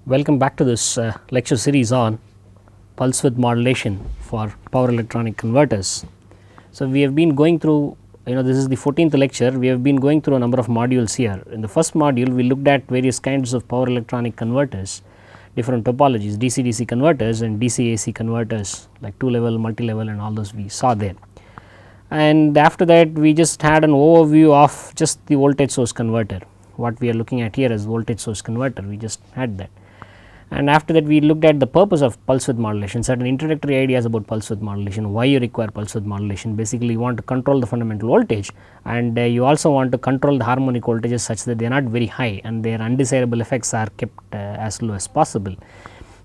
Welcome back to this lecture series on pulse width modulation for power electronic converters. So, we have been going through, this is the 14th lecture, we have been going through a number of modules here. In the first module, we looked at various kinds of power electronic converters, different topologies, DC-DC converters and DC-AC converters like 2-level, multi-level and all those we saw there. And after that, we just had an overview of just the voltage source converter, what we are looking at here as voltage source converter, we just had that. And after that, we looked at the purpose of pulse width modulation, certain introductory ideas about pulse width modulation, why you require pulse width modulation. Basically, you want to control the fundamental voltage and you also want to control the harmonic voltages such that they are not very high and their undesirable effects are kept as low as possible.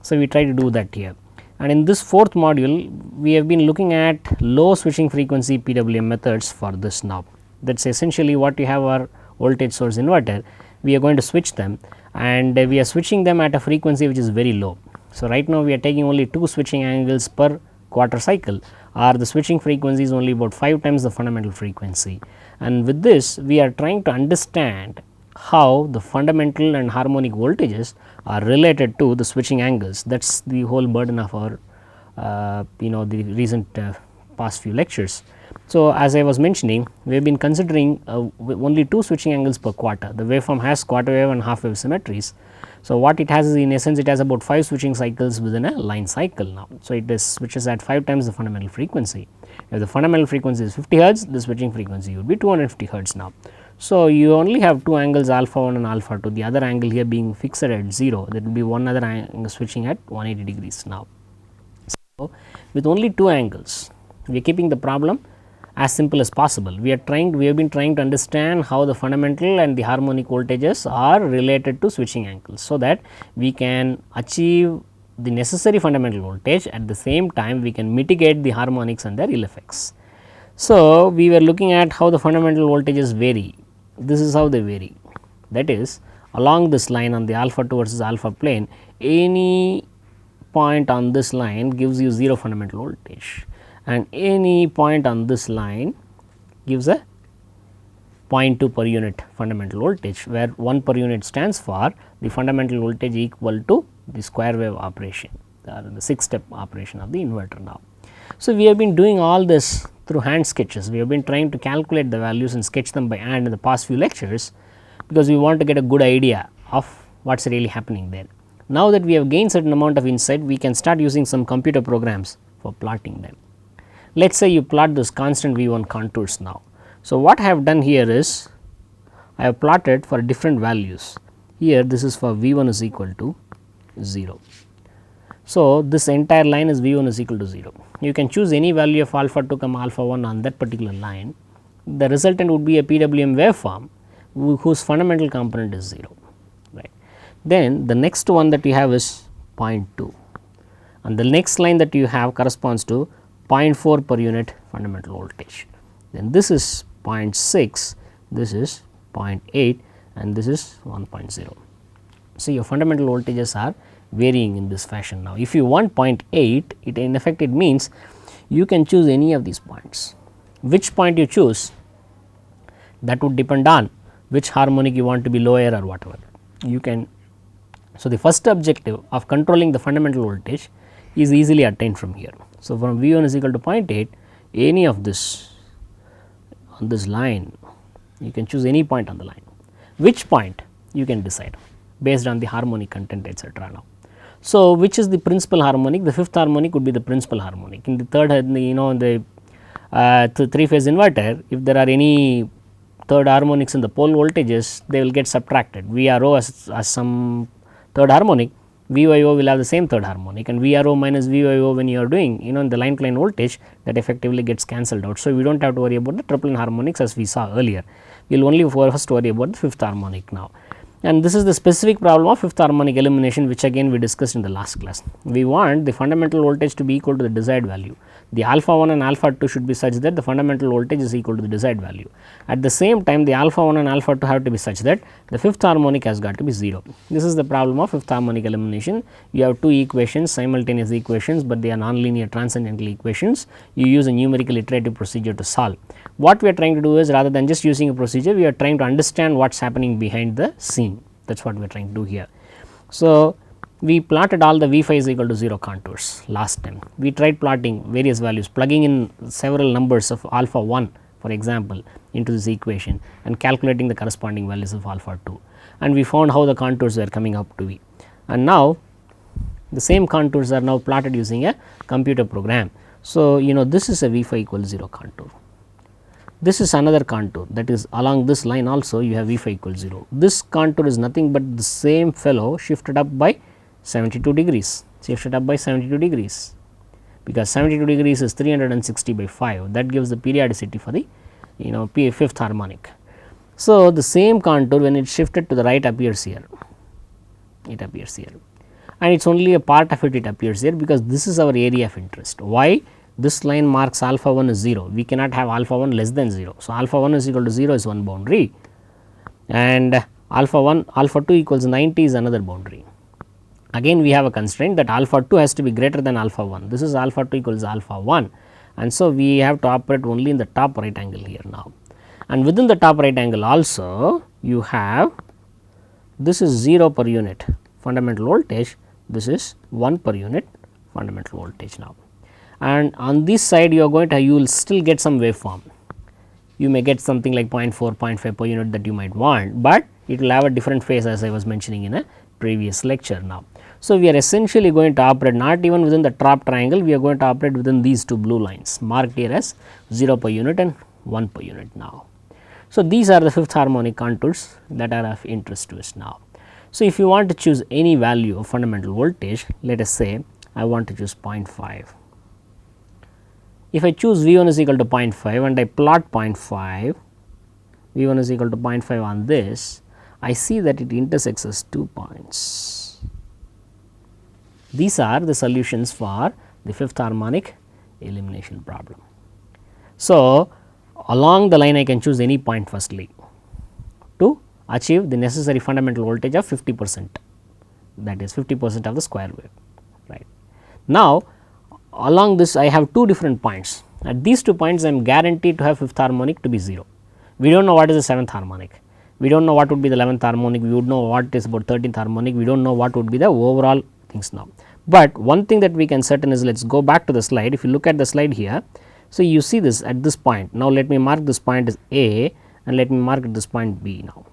So, we try to do that here. And in this fourth module, we have been looking at low switching frequency PWM methods for this now. That is essentially what you have our voltage source inverter, we are going to switch them and we are switching them at a frequency which is very low. So, right now we are taking only 2 switching angles per quarter cycle, or the switching frequency is only about 5 times the fundamental frequency. And with this, we are trying to understand how the fundamental and harmonic voltages are related to the switching angles. That is the whole burden of our the recent past few lectures. So, as I was mentioning, we have been considering only 2 switching angles per quarter. The waveform has quarter wave and half wave symmetries. So, what it has is in essence it has about 5 switching cycles within a line cycle now. So, it is switches at 5 times the fundamental frequency. If the fundamental frequency is 50 hertz, the switching frequency would be 250 hertz now. So, you only have 2 angles alpha 1 and alpha 2, the other angle here being fixed at 0, that will be one other angle switching at 180 degrees now. So, with only 2 angles, we are keeping the problem as simple as possible. We have been trying to understand how the fundamental and the harmonic voltages are related to switching angles, so that we can achieve the necessary fundamental voltage, at the same time we can mitigate the harmonics and their ill effects. So, we were looking at how the fundamental voltages vary. This is how they vary, that is, along this line on the alpha 2 versus alpha plane, any point on this line gives you 0 fundamental voltage, and any point on this line gives a 0.2 per unit fundamental voltage, where 1 per unit stands for the fundamental voltage equal to the square wave operation, the 6 step operation of the inverter now. So, we have been doing all this through hand sketches. We have been trying to calculate the values and sketch them by hand in the past few lectures, because we want to get a good idea of what is really happening there. Now that we have gained certain amount of insight, we can start using some computer programs for plotting them. Let us say you plot this constant V1 contours now. So, what I have done here is I have plotted for different values. Here this is for V1 is equal to 0. So, this entire line is V1 is equal to 0. You can choose any value of alpha 2 comma alpha 1 on that particular line. The resultant would be a PWM waveform whose fundamental component is 0, right. Then the next one that you have is 0.2, and the next line that you have corresponds to 0.4 per unit fundamental voltage. Then this is 0.6, this is 0.8 and this is 1.0. So, your fundamental voltages are varying in this fashion now. If you want 0.8, it in effect it means you can choose any of these points. Which point you choose, that would depend on which harmonic you want to be lower or whatever you can. So, the first objective of controlling the fundamental voltage is easily attained from here. So, from V1 is equal to 0.8, any of this on this line, you can choose any point on the line. Which point you can decide based on the harmonic content, etc. now. So, which is the principal harmonic? The fifth harmonic would be the principal harmonic. In the third, in the 3-phase inverter, if there are any third harmonics in the pole voltages, they will get subtracted. VRO as some third harmonic, VYO will have the same third harmonic, and VRO minus VYO when you are doing in the line to line voltage, that effectively gets cancelled out. So, we do not have to worry about the triplet harmonics as we saw earlier. We will only first worry about the fifth harmonic now. And this is the specific problem of fifth harmonic elimination, which again we discussed in the last class. We want the fundamental voltage to be equal to the desired value. The alpha 1 and alpha 2 should be such that the fundamental voltage is equal to the desired value. At the same time, the alpha 1 and alpha 2 have to be such that the fifth harmonic has got to be 0. This is the problem of fifth harmonic elimination. You have 2 equations, simultaneous equations, but they are nonlinear transcendental equations. You use a numerical iterative procedure to solve. What we are trying to do is, rather than just using a procedure, we are trying to understand what is happening behind the scene. That is what we are trying to do here. So, we plotted all the V phi is equal to 0 contours last time. We tried plotting various values, plugging in several numbers of alpha 1 for example into this equation and calculating the corresponding values of alpha 2, and we found how the contours were coming up to be. And now the same contours are now plotted using a computer program. So, this is a V phi equals 0 contour. This is another contour, that is along this line also you have V phi equals 0. This contour is nothing but the same fellow shifted up by 72 degrees, because 72 degrees is 360 by 5, that gives the periodicity for the fifth harmonic. So, the same contour when it shifted to the right appears here, and it is only a part of it appears here, because this is our area of interest. Why? This line marks alpha 1 is 0, we cannot have alpha 1 less than 0. So, alpha 1 is equal to 0 is one boundary, and alpha 2 equals 90 is another boundary. Again we have a constraint that alpha 2 has to be greater than alpha 1, this is alpha 2 equals alpha 1, and so we have to operate only in the top right angle here now. And within the top right angle also you have, this is 0 per unit fundamental voltage, this is 1 per unit fundamental voltage now. And on this side you are going to, you will still get some waveform, you may get something like 0.4, 0.5 per unit that you might want, but it will have a different phase as I was mentioning in a previous lecture now. So, we are essentially going to operate not even within the top triangle, we are going to operate within these two blue lines marked here as 0 per unit and 1 per unit now. So, these are the fifth harmonic contours that are of interest to us now. So, if you want to choose any value of fundamental voltage, let us say I want to choose 0.5. If I choose V 1 is equal to 0.5 and I plot 0.5, V 1 is equal to 0.5 on this, I see that it intersects as 2 points. These are the solutions for the fifth harmonic elimination problem. So, along the line I can choose any point firstly to achieve the necessary fundamental voltage of 50%, that is 50% of the square wave, right. Now, along this I have two different points, at these 2 points I am guaranteed to have fifth harmonic to be 0. We do not know what is the seventh harmonic, we do not know what would be the 11th harmonic, we would know what is about 13th harmonic, we do not know what would be the overall things now. But one thing that we can certain is, let us go back to the slide. If you look at the slide here, so you see this at this point. Now, let me mark this point as A and let me mark this point B now.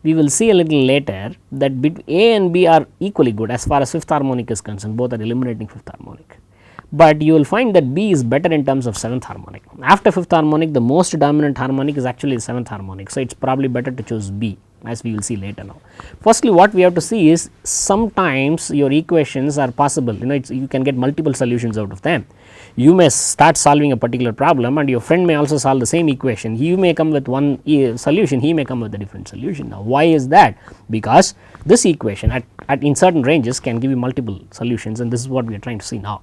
We will see a little later that A and B are equally good as far as fifth harmonic is concerned, both are eliminating fifth harmonic. But you will find that B is better in terms of seventh harmonic. After fifth harmonic, the most dominant harmonic is actually the seventh harmonic. So, it is probably better to choose B, as we will see later now. Firstly, what we have to see is, sometimes your equations are possible, you can get multiple solutions out of them. You may start solving a particular problem and your friend may also solve the same equation. You may come with one solution, he may come with a different solution. Now, why is that? Because this equation at in certain ranges can give you multiple solutions, and this is what we are trying to see now.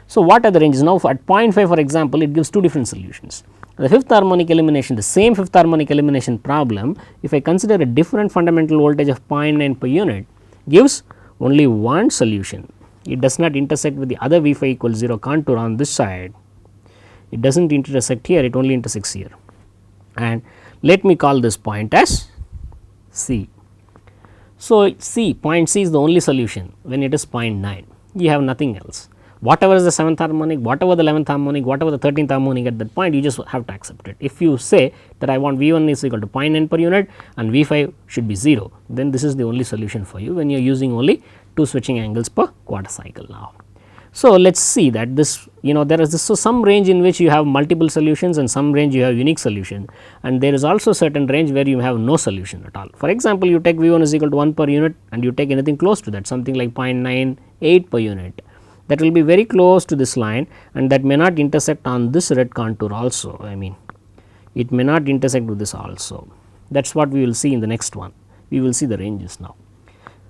So, what are the ranges? Now, at 0.5 for example, it gives two different solutions. The fifth harmonic elimination, the same fifth harmonic elimination problem, if I consider a different fundamental voltage of 0.9 per unit, gives only one solution. It does not intersect with the other V phi equals 0 contour on this side. It does not intersect here, it only intersects here. And let me call this point as C. So, C, point C is the only solution when it is 0.9, you have nothing else. Whatever is the 7th harmonic, whatever the 11th harmonic, whatever the 13th harmonic at that point, you just have to accept it. If you say that I want V 1 is equal to 0.9 per unit and V 5 should be 0, then this is the only solution for you when you are using only 2 switching angles per quarter cycle now. So, let us see that this, there is this, so some range in which you have multiple solutions and some range you have unique solution, and there is also certain range where you have no solution at all. For example, you take V 1 is equal to 1 per unit and you take anything close to that, something like 0.98 per unit. That will be very close to this line and that may not intersect on this red contour also, it may not intersect with this also. That is what we will see in the next one, we will see the ranges now.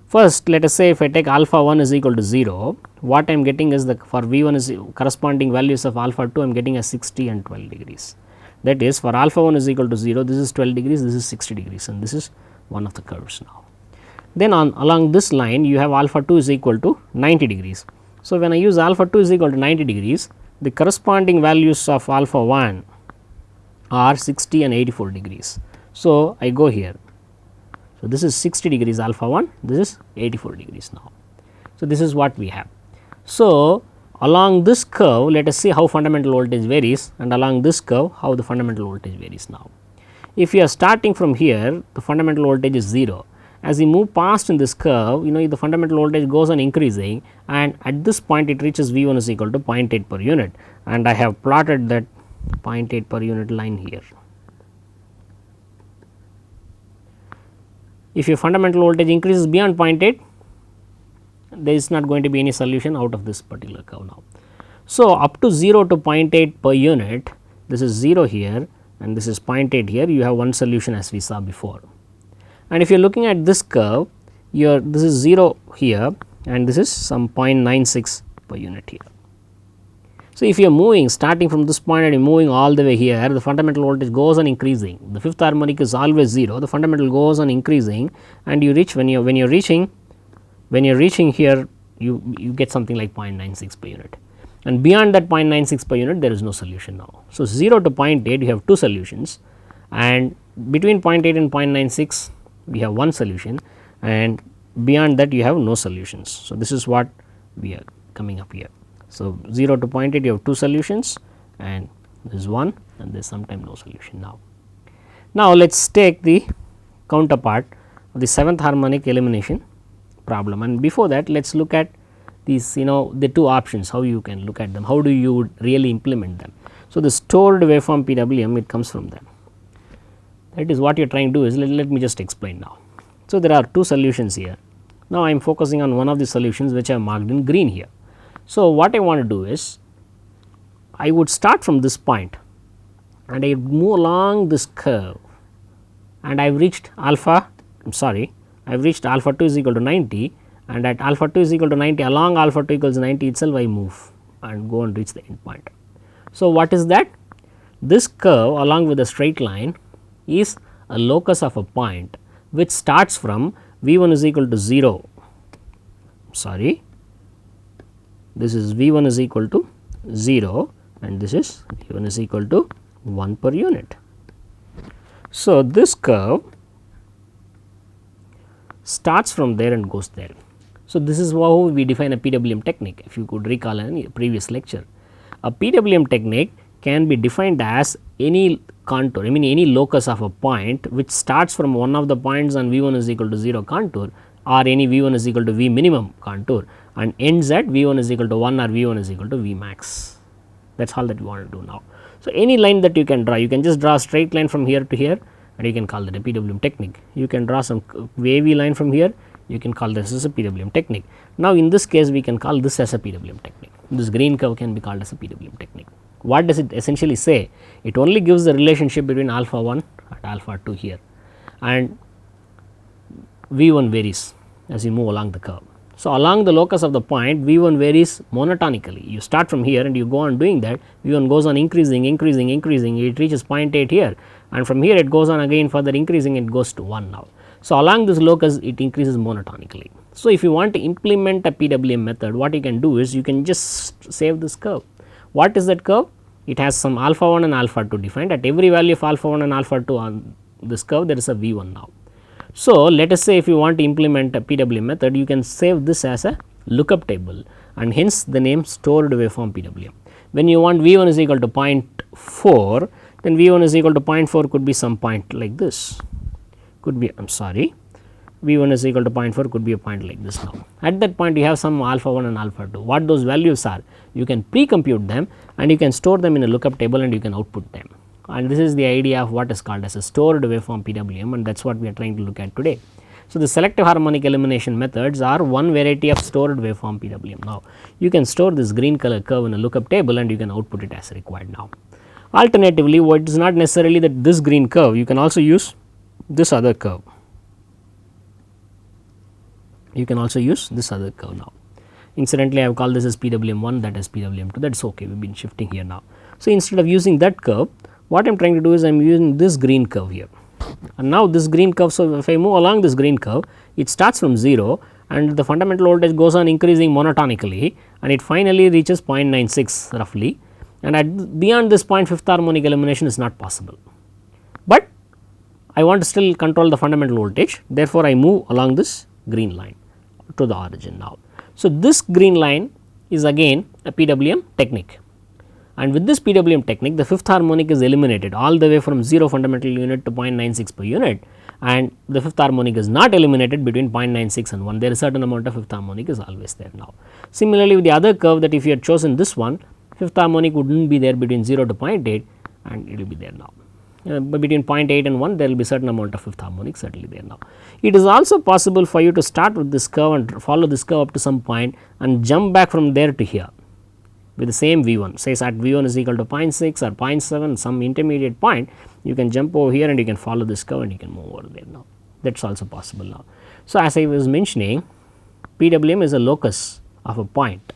First, let us say if I take alpha 1 is equal to 0, what I am getting is the, for V 1 is corresponding values of alpha 2, I am getting as 60 and 12 degrees. That is, for alpha 1 is equal to 0, this is 12 degrees, this is 60 degrees, and this is one of the curves now. Then along this line, you have alpha 2 is equal to 90 degrees. So, when I use alpha 2 is equal to 90 degrees, the corresponding values of alpha 1 are 60 and 84 degrees. So, I go here. So, this is 60 degrees alpha 1, this is 84 degrees now. So, this is what we have. So, along this curve let us see how fundamental voltage varies, and along this curve how the fundamental voltage varies now. If you are starting from here, the fundamental voltage is 0. As you move past in this curve, the fundamental voltage goes on increasing, and at this point it reaches V 1 is equal to 0.8 per unit, and I have plotted that 0.8 per unit line here. If your fundamental voltage increases beyond 0.8, there is not going to be any solution out of this particular curve now. So, up to 0 to 0.8 per unit, this is 0 here and this is 0.8 here, you have one solution as we saw before. And if you are looking at this curve, this is 0 here and this is some 0.96 per unit here. So, if you are moving starting from this point and you are moving all the way here, the fundamental voltage goes on increasing. The fifth harmonic is always 0, the fundamental goes on increasing, and you reach when you are reaching here, you get something like 0.96 per unit, and beyond that 0.96 per unit there is no solution now. So, 0 to 0.8 you have two solutions, and between 0.8 and 0.96 we have one solution, and beyond that you have no solutions. So, this is what we are coming up here. So, 0 to 0.8 you have two solutions, and this is one, and there is sometime no solution now. Now, let us take the counterpart of the seventh harmonic elimination problem, and before that let us look at these the two options, how you can look at them, how do you really implement them. So, the stored waveform PWM, it comes from them. That is what you are trying to do is, let me just explain now. So, there are two solutions here. Now, I am focusing on one of the solutions which I have marked in green here. So, what I want to do is, I would start from this point and I move along this curve, and I have reached alpha, I am sorry, I have reached alpha 2 is equal to 90, and at alpha 2 is equal to 90, along alpha 2 equals 90 itself I move and go and reach the end point. So, what is that? This curve along with a straight line is a locus of a point which starts from V 1 is equal to 0, sorry, this is V 1 is equal to 0 and this is V 1 is equal to 1 per unit. So, this curve starts from there and goes there. So, this is how we define a PWM technique, if you could recall in a previous lecture. A PWM technique can be defined as any contour, any locus of a point which starts from one of the points on V 1 is equal to 0 contour, or any V 1 is equal to V minimum contour, and ends at V 1 is equal to 1 or V 1 is equal to V max. That is all that we want to do now. So, any line that you can draw, you can just draw a straight line from here to here, and you can call that a PWM technique. You can draw some wavy line from here, you can call this as a PWM technique. Now, in this case we can call this as a PWM technique. This green curve can be called as a PWM technique. What does it essentially say? It only gives the relationship between alpha 1 and alpha 2 here, and V 1 varies as you move along the curve. So, along the locus of the point V 1 varies monotonically. You start from here and you go on doing that, V 1 goes on increasing, it reaches 0.8 here, and from here it goes on again further increasing, it goes to 1 now. So, along this locus it increases monotonically. So, if you want to implement a PWM method, what you can do is you can just save this curve. What is that curve? It has some alpha 1 and alpha 2 defined. At every value of alpha 1 and alpha 2 on this curve there is a V 1 now. So, let us say if you want to implement a PWM method, you can save this as a lookup table, and hence the name stored waveform PWM. When you want V 1 is equal to 0.4, then V 1 is equal to 0.4 could be some point like this, could be, I am sorry, V 1 is equal to 0.4 could be a point like this now. At that point you have some alpha 1 and alpha 2. What those values are, you can pre-compute them and you can store them in a lookup table and you can output them. And this is the idea of what is called as a stored waveform PWM, and that is what we are trying to look at today. So, the selective harmonic elimination methods are one variety of stored waveform PWM. Now, you can store this green color curve in a lookup table and you can output it as required now. Alternatively, what is not necessarily that this green curve, you can also use this other curve. You can also use this other curve now. Incidentally, I have called this as PWM 1, that is PWM 2, that is okay, we have been shifting here now. So, instead of using that curve, what I am trying to do is I am using this green curve here, and now this green curve. So, if I move along this green curve, it starts from 0 and the fundamental voltage goes on increasing monotonically and it finally reaches 0.96 roughly, and beyond this point fifth harmonic elimination is not possible, but I want to still control the fundamental voltage. Therefore, I move along this green line to the origin now. So, this green line is again a PWM technique, and with this PWM technique the fifth harmonic is eliminated all the way from 0 fundamental unit to 0.96 per unit, and the fifth harmonic is not eliminated between 0.96 and 1. There is certain amount of fifth harmonic is always there now. Similarly, with the other curve, that if you had chosen this one, fifth harmonic would not be there between 0 to 0.8 and it will be there now. But between 0.8 and 1 there will be certain amount of fifth harmonic certainly there now. It is also possible for you to start with this curve and follow this curve up to some point and jump back from there to here with the same V1, say at V1 is equal to 0.6 or 0.7, some intermediate point, you can jump over here and you can follow this curve and you can move over there now. That is also possible now. So, as I was mentioning, PWM is a locus of a point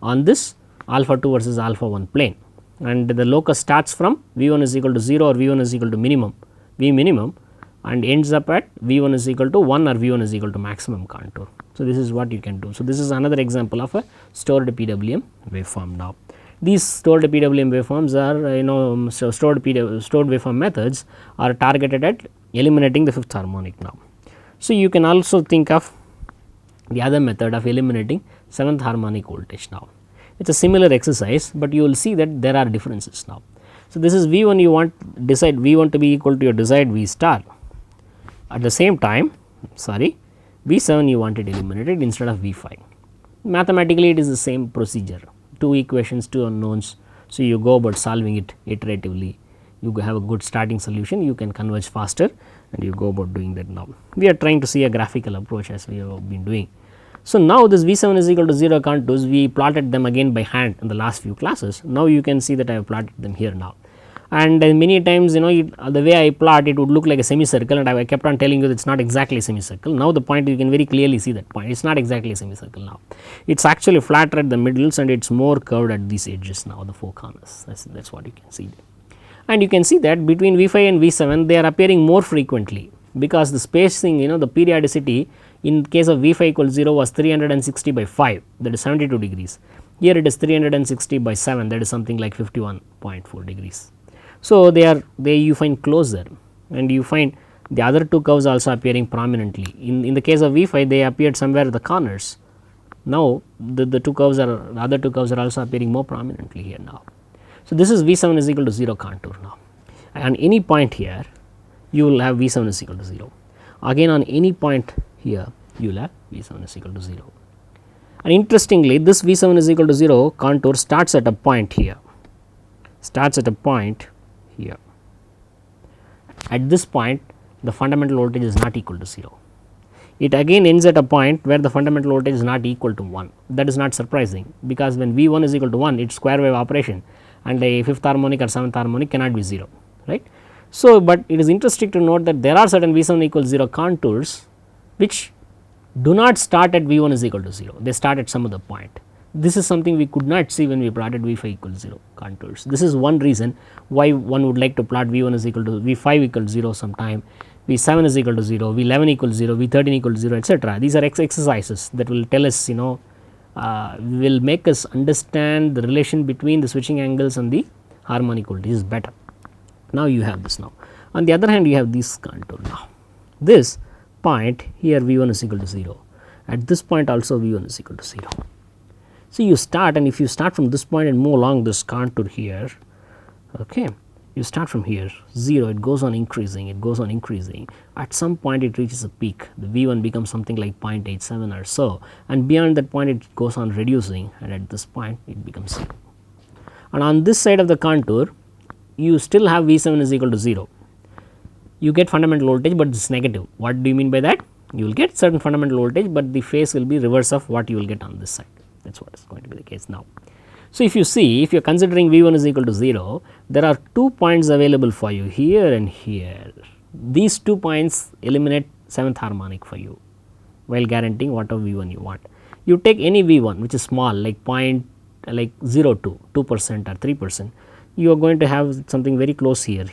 on this alpha 2 versus alpha 1 plane, and the locus starts from V1 is equal to 0 or V1 is equal to minimum, V minimum, and ends up at V1 is equal to 1 or V1 is equal to maximum contour. So, this is what you can do. So, this is another example of a stored PWM waveform now. These stored PWM waveforms are stored waveform methods are targeted at eliminating the fifth harmonic now. So, you can also think of the other method of eliminating seventh harmonic voltage now. It is a similar exercise, but you will see that there are differences now. So, this is V1, you want decide V1 to be equal to your desired V star. At the same time, V7 you want it eliminated instead of V5. Mathematically it is the same procedure, two equations, two unknowns. So, you go about solving it iteratively, you have a good starting solution, you can converge faster and you go about doing that now. We are trying to see a graphical approach as we have been doing. So, now this V7 is equal to 0 contours, we plotted them again by hand in the last few classes. Now, you can see that I have plotted them here now, and many times the way I plot it would look like a semicircle, and I kept on telling you that it is not exactly a semicircle. Now, the point you can very clearly see that point, it is not exactly a semicircle now, it is actually flatter at the middles and it is more curved at these edges now, the four corners, that is what you can see there. And you can see that between V5 and V7 they are appearing more frequently, because the spacing the periodicity in case of V5 equals 0 was 360 by 5, that is 72 degrees. Here it is 360 by 7, that is something like 51.4 degrees. So, they you find closer, and you find the other two curves also appearing prominently. In the case of V5 they appeared somewhere at the corners. Now, the other two curves are also appearing more prominently here now. So, this is V7 is equal to 0 contour now, and any point here you will have V7 is equal to 0. Again on any point here you will have V7 is equal to 0. And interestingly, this V7 is equal to 0 contour starts at a point here, At this point the fundamental voltage is not equal to 0. It again ends at a point where the fundamental voltage is not equal to 1. That is not surprising, because when V1 is equal to 1 it is square wave operation, and a fifth harmonic or seventh harmonic cannot be 0, right. So, but it is interesting to note that there are certain V7 equals 0 contours which do not start at V1 is equal to 0, they start at some other point. This is something we could not see when we plotted V5 equals 0 contours. This is one reason why one would like to plot V1 is equal to V5 equals 0 sometime, V7 is equal to 0, V11 equals 0, V13 equals 0, etc. These are exercises that will tell us will make us understand the relation between the switching angles and the harmonic voltages better. Now, you have this now. On the other hand, you have this contour now. This point here V1 is equal to 0, at this point also V1 is equal to 0. So, you start, and if you start from this point and move along this contour here, okay, you start from here 0, it goes on increasing, at some point it reaches a peak, the V1 becomes something like 0.87 or so, and beyond that point it goes on reducing, and at this point it becomes 0. And on this side of the contour you still have V7 is equal to 0, you get fundamental voltage, but this is negative. What do you mean by that? You will get certain fundamental voltage, but the phase will be reverse of what you will get on this side. That is what is going to be the case now. So, if you see, if you are considering V1 is equal to 0, there are 2 points available for you here and here. These 2 points eliminate seventh harmonic for you while guaranteeing whatever V1 you want. You take any V1 which is small like 0.02, 2% or 3%, you are going to have something very close here.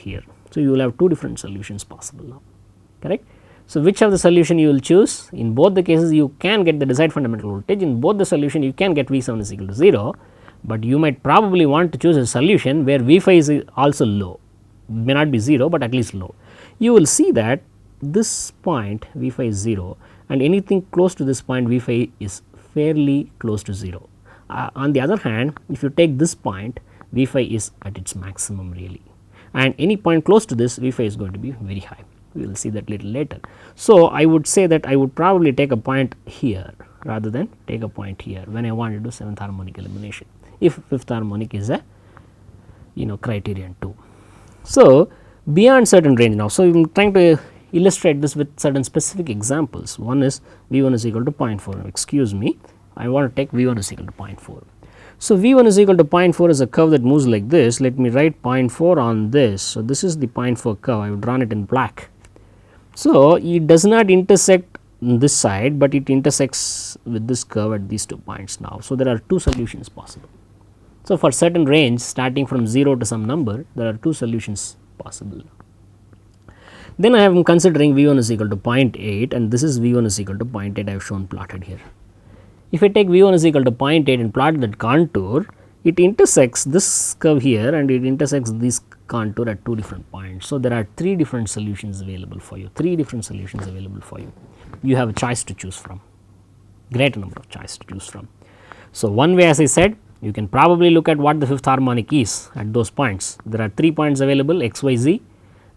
So, you will have 2 different solutions possible now, correct. So, which of the solution you will choose? In both the cases you can get the desired fundamental voltage, in both the solution you can get V7 is equal to 0, but you might probably want to choose a solution where V5 is also low, may not be 0, but at least low. You will see that this point V5 is 0 and anything close to this point V5 is fairly close to 0. On the other hand, if you take this point, V phi is at its maximum really, and any point close to this V phi is going to be very high. We will see that little later. So, I would say that I would probably take a point here rather than take a point here when I want to do 7th harmonic elimination, if 5th harmonic is a criterion too. So, beyond certain range now. So, I am trying to illustrate this with certain specific examples. One is V 1 is equal to 0.4, excuse me, I want to take V 1 is equal to 0.4. So, V 1 is equal to 0.4 is a curve that moves like this. Let me write 0.4 on this. So, this is the 0.4 curve, I have drawn it in black. So, it does not intersect this side, but it intersects with this curve at these 2 points now. So, there are 2 solutions possible. So, for certain range starting from 0 to some number, there are 2 solutions possible. Then I am considering V 1 is equal to 0.8 and this is V 1 is equal to 0.8 I have shown plotted here. If I take V 1 is equal to 0.8 and plot that contour, it intersects this curve here and it intersects this contour at 2 different points. So, there are 3 different solutions available for you, 3 different solutions available for you. You have a choice to choose from, great number of choice to choose from. So, one way as I said, you can probably look at what the 5th harmonic is at those points. There are 3 points available x, y, z,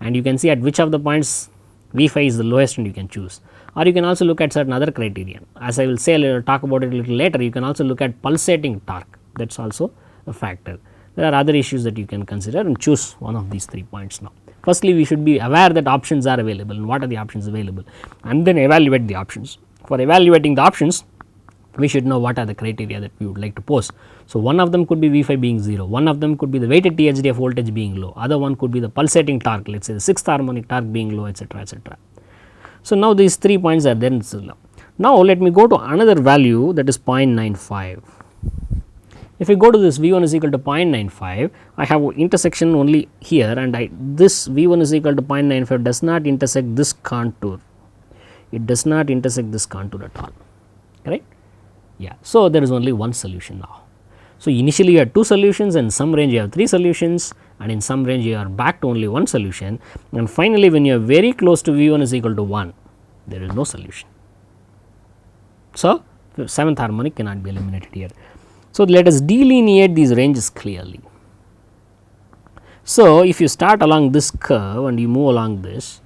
and you can see at which of the points V phi is the lowest and you can choose. Or you can also look at certain other criterion. As I will say talk about it a little later, you can also look at pulsating torque, that is also a factor. There are other issues that you can consider and choose one of these 3 points now. Firstly, we should be aware that options are available and what are the options available, and then evaluate the options. For evaluating the options, we should know what are the criteria that we would like to pose. So, one of them could be V phi being 0, one of them could be the weighted THD of voltage being low, other one could be the pulsating torque, let us say the 6th harmonic torque being low, etc., etc. So, now these 3 points are there. Now, let me go to another value that is 0.95. If I go to this V 1 is equal to 0.95, I have intersection only here and this V 1 is equal to 0.95 does not intersect this contour, it does not intersect this contour at all, correct. Yeah. So, there is only one solution now. So, initially you had 2 solutions, and in some range you have 3 solutions, and in some range you are back to only one solution, and finally, when you are very close to V 1 is equal to 1, there is no solution. So, 7th harmonic cannot be eliminated here. So, let us delineate these ranges clearly. So, if you start along this curve and you move along this,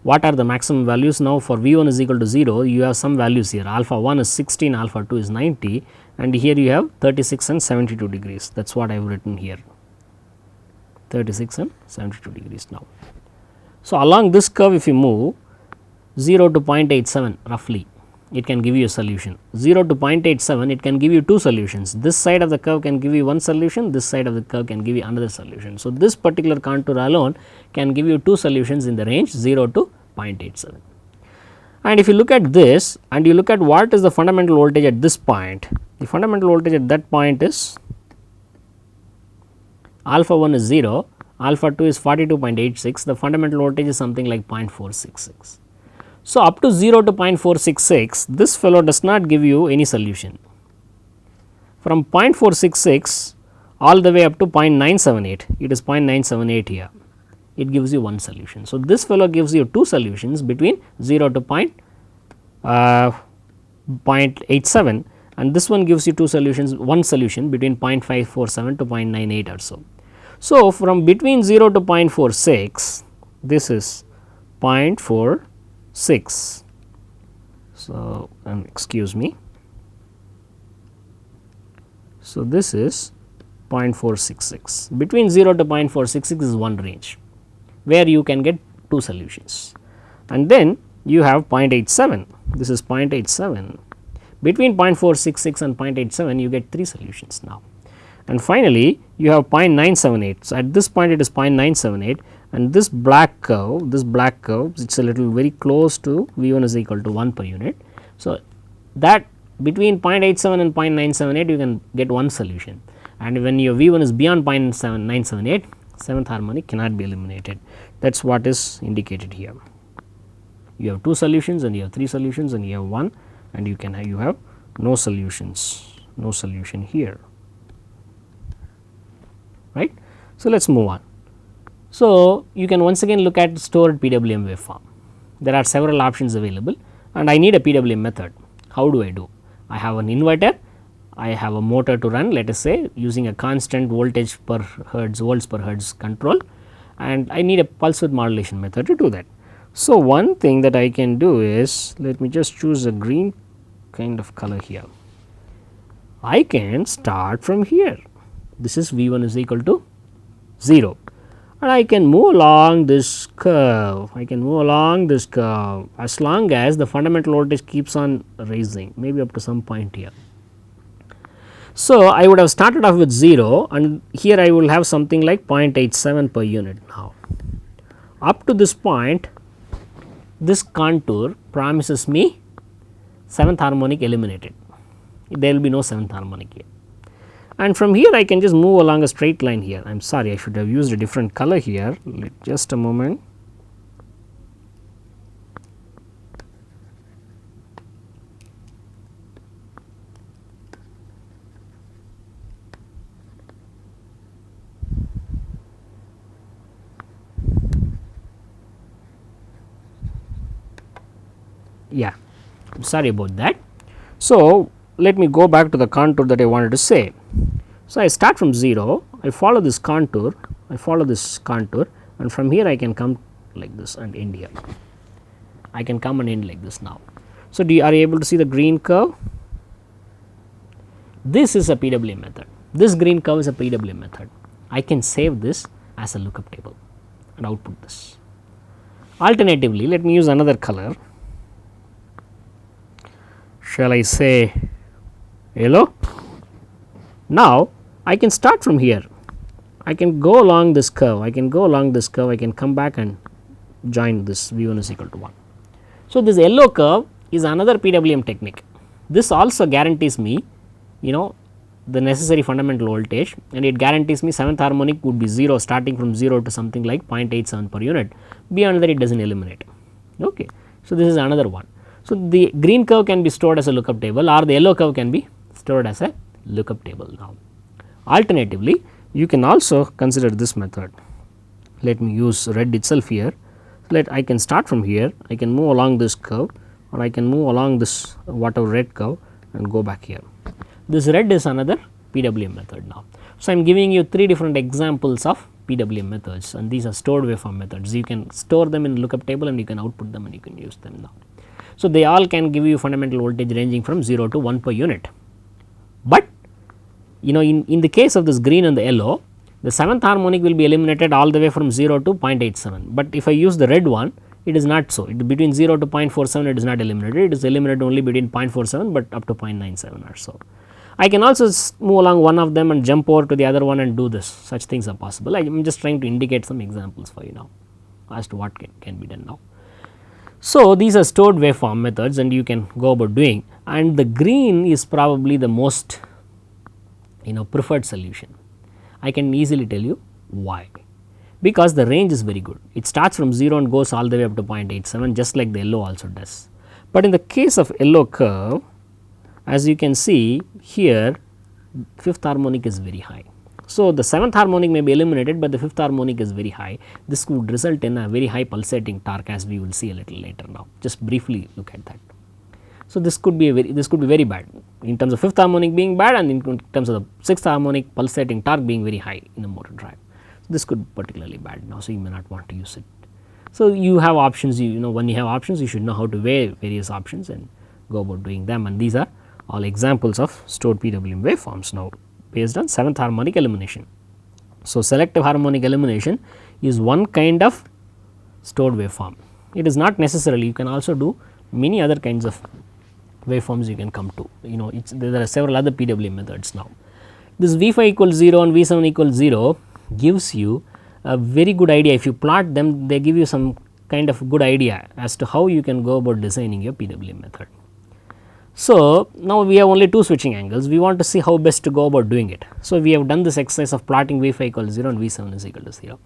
what are the maximum values? Now, for V 1 is equal to 0, you have some values here, alpha 1 is 16, alpha 2 is 90, and here you have 36 and 72 degrees, that is what I have written here, 36 and 72 degrees now. So, along this curve if you move 0 to 0.87 roughly, it can give you a solution. 0 to 0.87, it can give you 2 solutions. This side of the curve can give you one solution, this side of the curve can give you another solution. So, this particular contour alone can give you 2 solutions in the range 0 to 0.87. And if you look at this and you look at what is the fundamental voltage at this point, the fundamental voltage at that point is alpha 1 is 0, alpha 2 is 42.86, the fundamental voltage is something like 0.466. So, up to 0 to 0.466, this fellow does not give you any solution. From 0.466 all the way up to 0.978, it is 0.978 here, it gives you one solution. So, this fellow gives you 2 solutions between 0 to 0.87, and this one gives you 2 solutions, one solution between 0.547 to 0.98 or so. So, from between 0 to 0.46, this is 0.46. So, excuse me. So, this is 0.466. Between 0 to 0.466 is one range where you can get 2 solutions, and then you have 0.87, this is 0.87. Between 0.466 and 0.87 you get 3 solutions now, and finally, you have 0.978. So, at this point it is 0.978, and this black curve, it is a little very close to V 1 is equal to 1 per unit. So, that between 0.87 and 0.978 you can get one solution, and when your V 1 is beyond 0.978, 7th harmonic cannot be eliminated. That is what is indicated here. You have 2 solutions and you have 3 solutions and you have 1, and you have no solutions, no solution here, right. So, let us move on. So, you can once again look at stored PWM waveform. There are several options available and I need a PWM method. How do I do? I have an inverter, I have a motor to run, let us say using a constant voltage per hertz, volts per hertz control, and I need a pulse width modulation method to do that. So, one thing that I can do is, let me just choose a green kind of color here. I can start from here. This is V 1 is equal to 0, and I can move along this curve. I can move along this curve as long as the fundamental voltage keeps on rising, maybe up to some point here. So, I would have started off with 0, and here I will have something like 0.87 per unit now. Up to this point, this contour promises me 7th harmonic eliminated. There will be no 7th harmonic here. And from here I can just move along a straight line here. I am sorry, I should have used a different color here. Just a moment. Yeah, I am sorry about that. So, let me go back to the contour that I wanted to say. So, I start from 0, I follow this contour, and from here I can come like this and end here. I can come and end like this now. So, are you able to see the green curve? This is a PWM method. This green curve is a PWM method. I can save this as a lookup table and output this. Alternatively, let me use another color. Shall I say yellow? Now, I can start from here. I can go along this curve, I can come back and join this V 1 is equal to 1. So, this yellow curve is another PWM technique. This also guarantees me, the necessary fundamental voltage, and it guarantees me 7th harmonic would be 0, starting from 0 to something like 0.87 per unit. Beyond that, it does not eliminate. Okay. So, this is another one. So, the green curve can be stored as a lookup table, or the yellow curve can be stored as a lookup table now. Alternatively, you can also consider this method. Let me use red itself here. I can start from here, I can move along this curve, or I can move along this whatever red curve and go back here. This red is another PWM method now. So, I am giving you 3 different examples of PWM methods, and these are stored waveform methods. You can store them in lookup table and you can output them and you can use them now. So, they all can give you fundamental voltage ranging from 0 to 1 per unit. But in the case of this green and the yellow, the 7th harmonic will be eliminated all the way from 0 to 0.87. But if I use the red one, it is not so. Between 0 to 0.47 it is not eliminated, it is eliminated only between 0.47 but up to 0.97 or so. I can also move along one of them and jump over to the other one and do this, such things are possible. I am just trying to indicate some examples for you now as to what can be done now. So, these are stored waveform methods and you can go about doing, and the green is probably the most preferred solution. I can easily tell you why, because the range is very good. It starts from 0 and goes all the way up to 0.87, just like the yellow also does. But in the case of yellow curve, as you can see here, 5th harmonic is very high. So, the 7th harmonic may be eliminated, but the 5th harmonic is very high. This would result in a very high pulsating torque, as we will see a little later now. Just briefly look at that. So, this could be very bad in terms of 5th harmonic being bad, and in terms of the 6th harmonic pulsating torque being very high in a motor drive. So, this could be particularly bad now. So, you may not want to use it. So, you have options, when you have options you should know how to weigh various options and go about doing them, and these are all examples of stored PWM waveforms now based on 7th harmonic elimination. So, selective harmonic elimination is one kind of stored waveform. It is not necessarily, you can also do many other kinds of waveforms you can come to, there are several other PWM methods now. This V5 equals 0 and V7 equals 0 gives you a very good idea. If you plot them, they give you some kind of good idea as to how you can go about designing your PWM method. So, now we have only 2 switching angles, we want to see how best to go about doing it. So, we have done this exercise of plotting V5 equals 0 and V7 is equal to 0.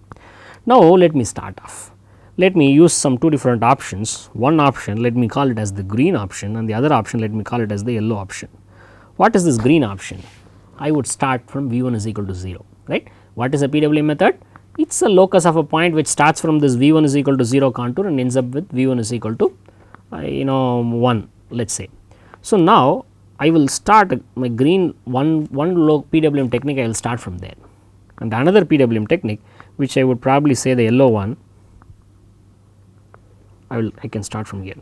Now, let me start off. Let me use some 2 different options. One option, let me call it as the green option, and the other option, let me call it as the yellow option. What is this green option? I would start from V1 is equal to 0, right. What is a PWM method? It is a locus of a point which starts from this V1 is equal to 0 contour and ends up with V1 is equal to 1, let us say. So, now I will start my green one low PWM technique, I will start from there, and another PWM technique which I would probably say the yellow one, I can start from here.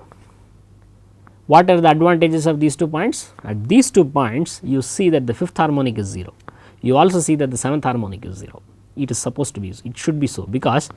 What are the advantages of these 2 points? At these 2 points you see that the 5th harmonic is 0, you also see that the 7th harmonic is 0. It is supposed to be, it should be so, because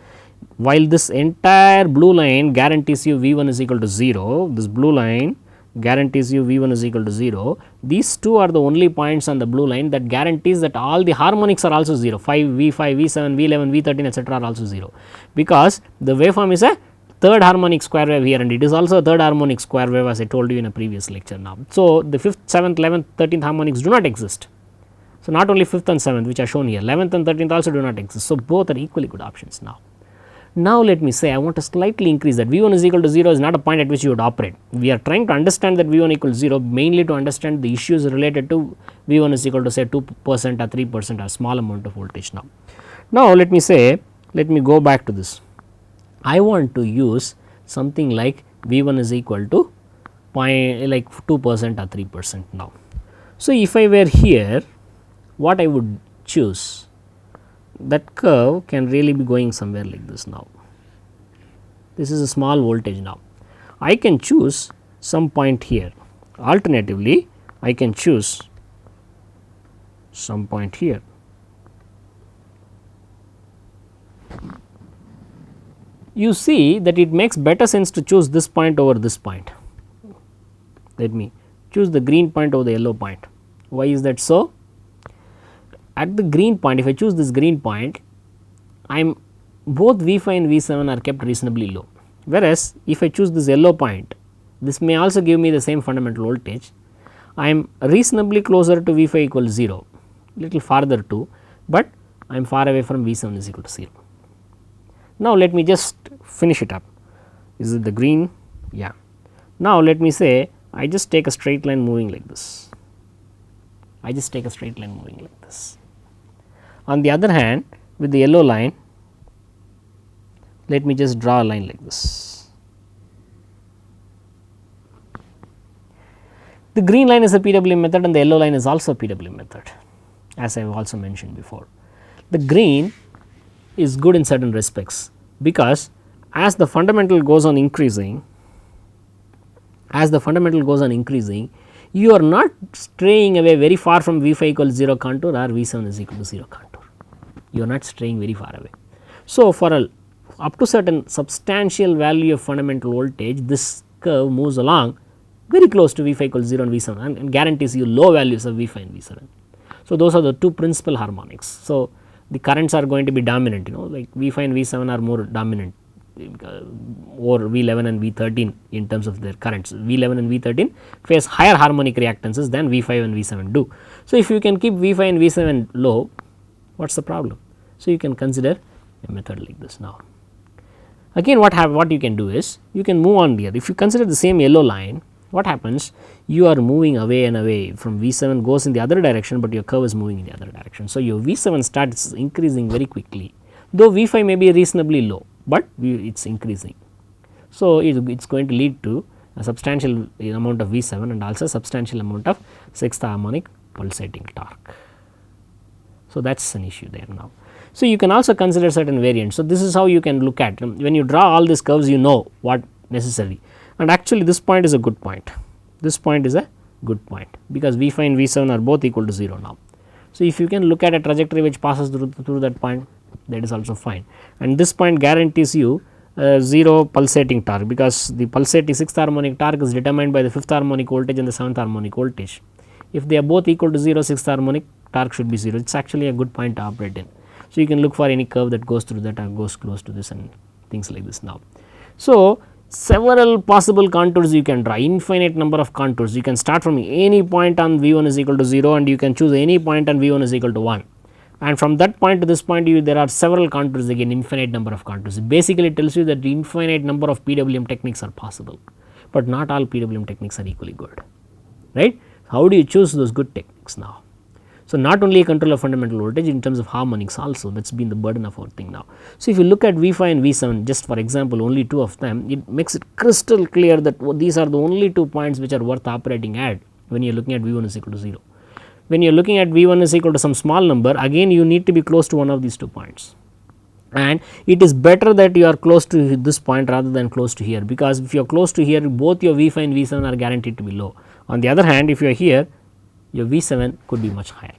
while this entire blue line guarantees you V 1 is equal to 0, this blue line guarantees you V 1 is equal to 0, these 2 are the only points on the blue line that guarantees that all the harmonics are also 0, 5, V5, V7, V11, V13 etc. are also 0, because the waveform is a third harmonic square wave here, and it is also a third harmonic square wave, as I told you in a previous lecture now. So, the 5th, 7th, 11th, 13th harmonics do not exist. So, not only 5th and 7th which are shown here, 11th and 13th also do not exist. So, both are equally good options now. Now, let me say I want to slightly increase that V 1 is equal to 0 is not a point at which you would operate. We are trying to understand that V 1 equals 0 mainly to understand the issues related to V 1 is equal to say 2% or 3% or small amount of voltage now. Now, let me say, let me go back to this. I want to use something like V 1 is equal to like 2% or 3% now. So, if I were here, what I would choose, that curve can really be going somewhere like this now. This is a small voltage now. I can choose some point here. Alternatively, I can choose some point here. You see that it makes better sense to choose this point over this point. Let me choose the green point over the yellow point. Why is that so? At the green point, if I choose this green point, I am both V5 and V7 are kept reasonably low, whereas if I choose this yellow point, this may also give me the same fundamental voltage. I am reasonably closer to V5 equals 0, little farther too, but I am far away from V7 is equal to 0. Now, let me just finish it up. Is it the green? Yeah. Now, let me say I just take a straight line moving like this. I just take a straight line moving like this. On the other hand, with the yellow line, let me just draw a line like this. The green line is a PWM method and the yellow line is also a PWM method, as I have also mentioned before. The green is good in certain respects, because as the fundamental goes on increasing, you are not straying away very far from V5 equals 0 contour or V7 is equal to 0 contour. You are not straying very far away. So, for a up to certain substantial value of fundamental voltage, this curve moves along very close to V5 equals 0 and V7 and guarantees you low values of V5 and V7. So, those are the 2 principal harmonics. So, the currents are going to be dominant, like V5 and V7 are more dominant over V11 and V13 in terms of their currents. V11 and V13 face higher harmonic reactances than V5 and V7 do. So, if you can keep V5 and V7 low, what is the problem? So, you can consider a method like this now. Again, what you can do is you can move on here. If you consider the same yellow line, what happens? You are moving away and away from V7 goes in the other direction, but your curve is moving in the other direction. So, your V7 starts increasing very quickly, though V5 may be reasonably low, but it is increasing. So, it is going to lead to a substantial amount of V7 and also substantial amount of 6th harmonic pulsating torque. So, that is an issue there now. So, you can also consider certain variants. So, this is how you can look at when you draw all these curves, you know what necessary, and actually this point is a good point. This point is a good point, because V5 and V7 are both equal to 0 now. So, if you can look at a trajectory which passes through that point, that is also fine, and this point guarantees you 0 pulsating torque, because the pulsating 6th harmonic torque is determined by the 5th harmonic voltage and the 7th harmonic voltage. If they are both equal to 0, 6th harmonic torque should be 0. It is actually a good point to operate in. So, you can look for any curve that goes through that or goes close to this and things like this now. So, several possible contours you can draw, infinite number of contours. You can start from any point on V1 is equal to 0 and you can choose any point on V1 is equal to 1, and from that point to this point there are several contours, again infinite number of contours. Basically, it tells you that the infinite number of PWM techniques are possible, but not all PWM techniques are equally good, right. How do you choose those good techniques now? So, not only control of fundamental voltage, in terms of harmonics also, that has been the burden of our thing now. So, if you look at V5 and V7, just for example only 2 of them, it makes it crystal clear that these are the only 2 points which are worth operating at when you are looking at V 1 is equal to 0. When you are looking at V 1 is equal to some small number, again you need to be close to one of these 2 points, and it is better that you are close to this point rather than close to here, because if you are close to here, both your V 5 and V 7 are guaranteed to be low. On the other hand, if you are here, your V 7 could be much higher.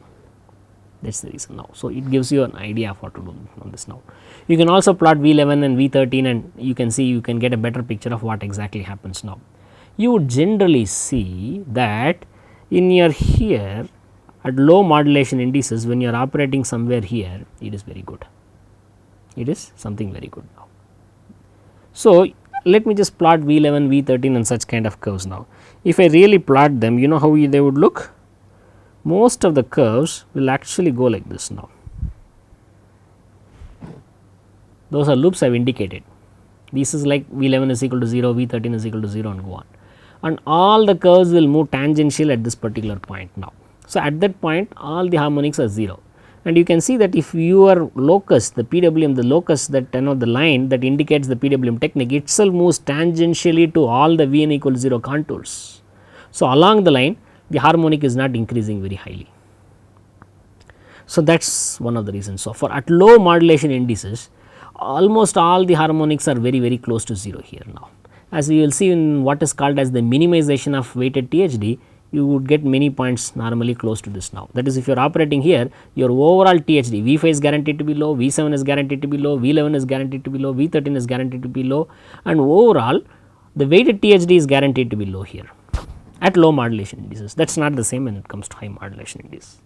That is the reason now. So, it gives you an idea of what to do on this now. You can also plot V 11 and V 13, and you can see, you can get a better picture of what exactly happens now. You would generally see that in your here at low modulation indices, when you are operating somewhere here, it is very good. It is something very good now. So, let me just plot V 11, V 13 and such kind of curves now. If I really plot them, you know how they would look? Most of the curves will actually go like this now. Those are loops I have indicated. This is like V 11 is equal to 0, V 13 is equal to 0 and go on. And all the curves will move tangential at this particular point now. So, at that point all the harmonics are 0. And you can see that if your locus, the PWM, the locus that the line that indicates the PWM technique itself moves tangentially to all the Vn equal to 0 contours. So, along the line the harmonic is not increasing very highly. So, that is one of the reasons. So, for at low modulation indices, almost all the harmonics are very close to 0 here now. As you will see in what is called as the minimization of weighted THD, you would get many points normally close to this now. That is, if you are operating here, your overall THD V 5 is guaranteed to be low, V 7 is guaranteed to be low, V 11 is guaranteed to be low, V 13 is guaranteed to be low, and overall the weighted THD is guaranteed to be low here at low modulation indices. That is not the same when it comes to high modulation indices.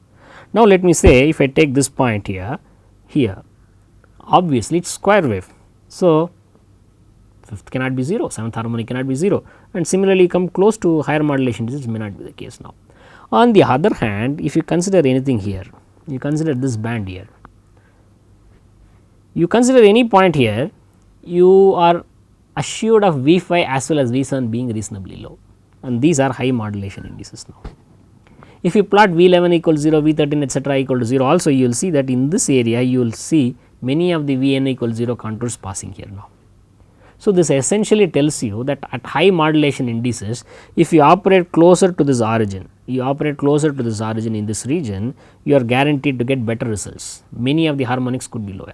Now, let me say if I take this point here, obviously it is square wave. So, fifth cannot be 0, seventh harmonic cannot be 0, and similarly come close to higher modulation indices may not be the case now. On the other hand, if you consider anything here, you consider this band here, you consider any point here, you are assured of V 5 as well as V 7 being reasonably low, and these are high modulation indices now. If you plot V 11 equals 0, V 13 etc. equal to 0, also you will see that in this area you will see many of the Vn equals 0 contours passing here now. So, this essentially tells you that at high modulation indices, if you operate closer to this origin, in this region, you are guaranteed to get better results. Many of the harmonics could be lower.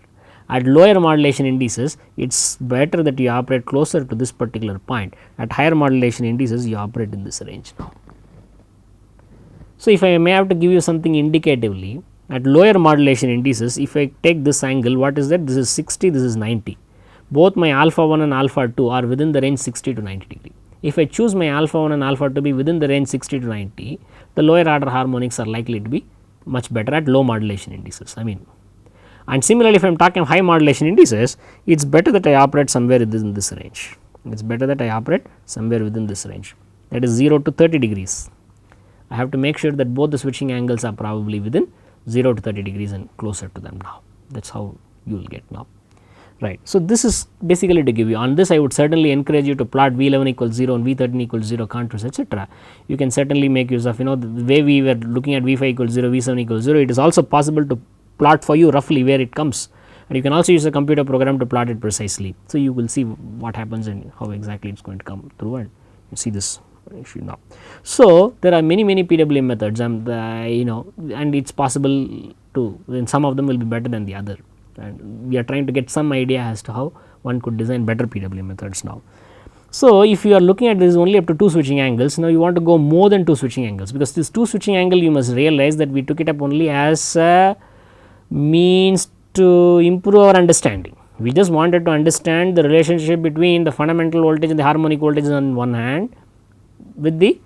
At lower modulation indices, it is better that you operate closer to this particular point. At higher modulation indices, you operate in this range now. So, if I may have to give you something indicatively, at lower modulation indices, if I take this angle, what is that? This is 60, this is 90. Both my alpha 1 and alpha 2 are within the range 60 to 90 degree. If I choose my alpha 1 and alpha 2 to be within the range 60 to 90, the lower order harmonics are likely to be much better at low modulation indices. And similarly, if I am talking high modulation indices, it is better that I operate somewhere within this range. It is better that I operate somewhere within this range, that is 0 to 30 degrees. I have to make sure that both the switching angles are probably within 0 to 30 degrees and closer to them now. That is how you will get now. Right. So, this is basically to give you, on this I would certainly encourage you to plot V 11 equals 0 and V 13 equals 0 contours etc. You can certainly make use of the way we were looking at V 5 equals 0, V 7 equals 0, it is also possible to plot for you roughly where it comes, and you can also use a computer program to plot it precisely. So, you will see what happens and how exactly it is going to come through, and you see this issue now. So, there are many PWM methods, and and it is possible to, and some of them will be better than the other, and we are trying to get some idea as to how one could design better PWM methods now. So, if you are looking at this only up to 2 switching angles, now you want to go more than 2 switching angles, because this 2 switching angle you must realize that we took it up only as a means to improve our understanding. We just wanted to understand the relationship between the fundamental voltage and the harmonic voltage on one hand with the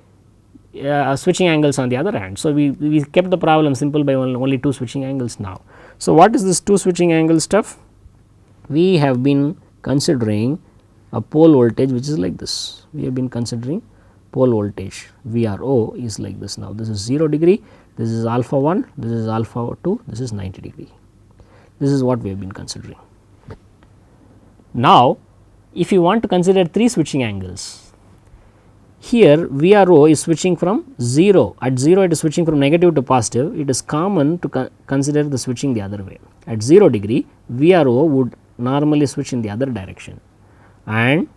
switching angles on the other hand. So, we kept the problem simple by only 2 switching angles now. So, what is this 2 switching angle stuff? We have been considering a pole voltage which is like this. We have been considering pole voltage VRO is like this now. This is 0 degree, this is alpha 1, this is alpha 2, this is 90 degree. This is what we have been considering. Now, if you want to consider 3 switching angles, here VRO is switching from 0, at 0 it is switching from negative to positive. It is common to consider the switching the other way. At 0 degree VRO would normally switch in the other direction, and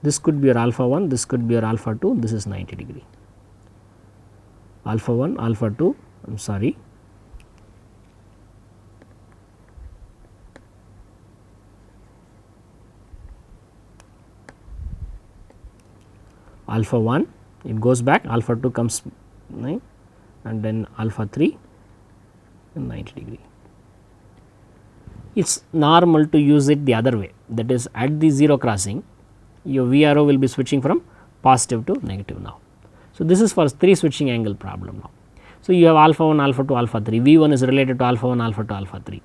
this could be your alpha 1, this could be your alpha 2, this is 90 degree. Alpha 1, alpha 2, I am sorry, alpha 1 it goes back, alpha 2 comes 9 and then alpha 3 and 90 degree. It is normal to use it the other way, that is at the 0 crossing your VRO will be switching from positive to negative now. So, this is for 3 switching angle problem now. So, you have alpha 1, alpha 2, alpha 3, V 1 is related to alpha 1, alpha 2, alpha 3,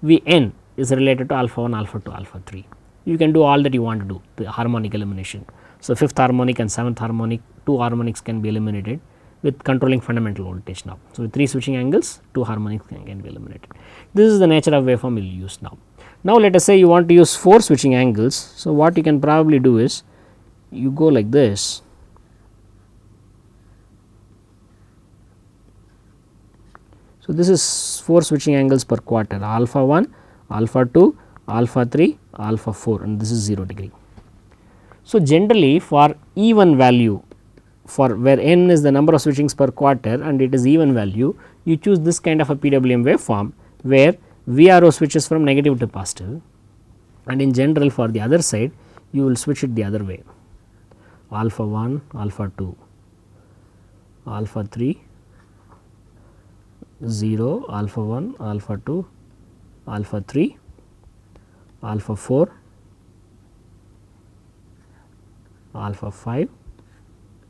V n is related to alpha 1, alpha 2, alpha 3. You can do all that you want to do, the harmonic elimination. So, 5th harmonic and 7th harmonic, 2 harmonics can be eliminated with controlling fundamental voltage now. So, with 3 switching angles, 2 harmonics can be eliminated. This is the nature of waveform we will use now. Now, let us say you want to use 4 switching angles. So, what you can probably do is you go like this. So, this is 4 switching angles per quarter, alpha 1, alpha 2, alpha 3, alpha 4 and this is 0 degree. So, generally for even value, for where n is the number of switchings per quarter and it is even value, you choose this kind of a PWM waveform where VRO switches from negative to positive, and in general for the other side you will switch it the other way, alpha 1, alpha 2, alpha 3, 0, alpha 1, alpha 2, alpha 3, alpha 4, alpha 5,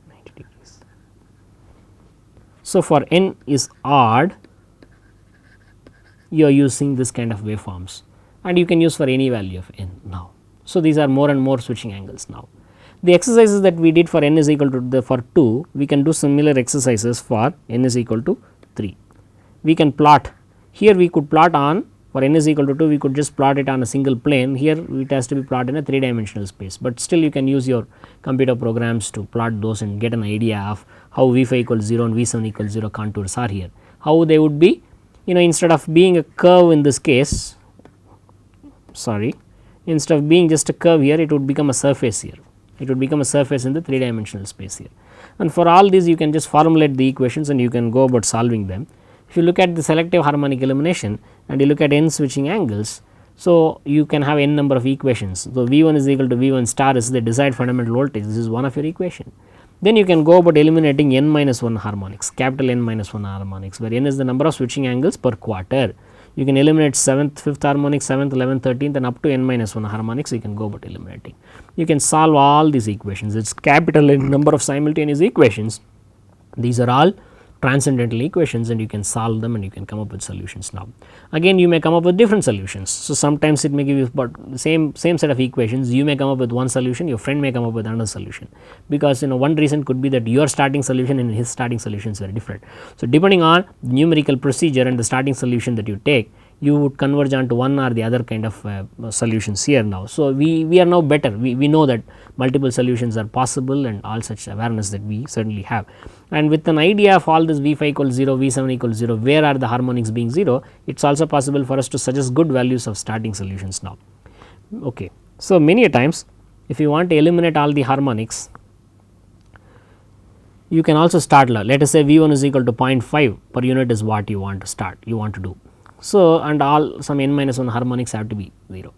90 degrees. So, for n is odd, you are using this kind of waveforms and you can use for any value of n now. So, these are more and more switching angles now. The exercises that we did for n is equal to for 2, we can do similar exercises for n is equal to 3. We can plot, here we could plot on, for n is equal to 2 we could just plot it on a single plane, here it has to be plotted in a 3 dimensional space, but still you can use your computer programs to plot those and get an idea of how V5 equals 0 and V7 equals 0 contours are here, how they would be, instead of being a curve in this case, sorry, instead of being just a curve here, it would become a surface here, it would become a surface in the 3 dimensional space here. And for all these you can just formulate the equations and you can go about solving them. If you look at the selective harmonic elimination and you look at n switching angles, so you can have n number of equations. So, V1 is equal to V1 star is the desired fundamental voltage, this is one of your equation. Then you can go about eliminating n minus 1 harmonics, capital N minus 1 harmonics, where n is the number of switching angles per quarter. You can eliminate 7th, 5th harmonic, 7th, 11th, 13th and up to n minus 1 harmonics you can go about eliminating. You can solve all these equations, it is capital N number of simultaneous equations. These are all transcendental equations and you can solve them and you can come up with solutions now. Again you may come up with different solutions. So, sometimes it may give you but the same set of equations, you may come up with one solution, your friend may come up with another solution, because one reason could be that your starting solution and his starting solution is very different. So, depending on the numerical procedure and the starting solution that you take, you would converge onto one or the other kind of solutions here now. So, we are now better, we know that multiple solutions are possible and all such awareness that we certainly have. And with an idea of all this V5 equals 0, V7 equals 0, where are the harmonics being 0, it is also possible for us to suggest good values of starting solutions now. Okay. So, many a times if you want to eliminate all the harmonics, you can also start low. Let us say V1 is equal to 0.5 per unit is what you want to start, you want to do. So, and all some n minus 1 harmonics have to be 0.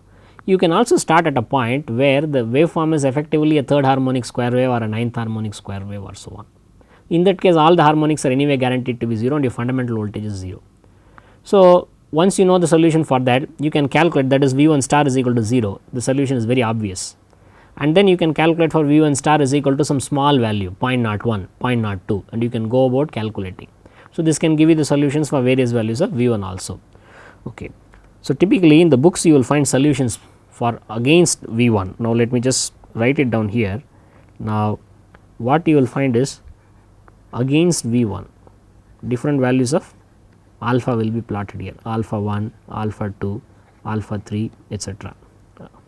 You can also start at a point where the waveform is effectively a 3rd harmonic square wave or a 9th harmonic square wave or so on. In that case all the harmonics are anyway guaranteed to be 0 and your fundamental voltage is 0. So, once you know the solution for that, you can calculate, that is V1 star is equal to 0, the solution is very obvious, and then you can calculate for V1 star is equal to some small value 0.01, 0.02 and you can go about calculating. So, this can give you the solutions for various values of V1 also. Okay. So, typically in the books you will find solutions for against V1. Now, let me just write it down here. Now, what you will find is against V1 different values of alpha will be plotted here, alpha 1, alpha 2, alpha 3 etc.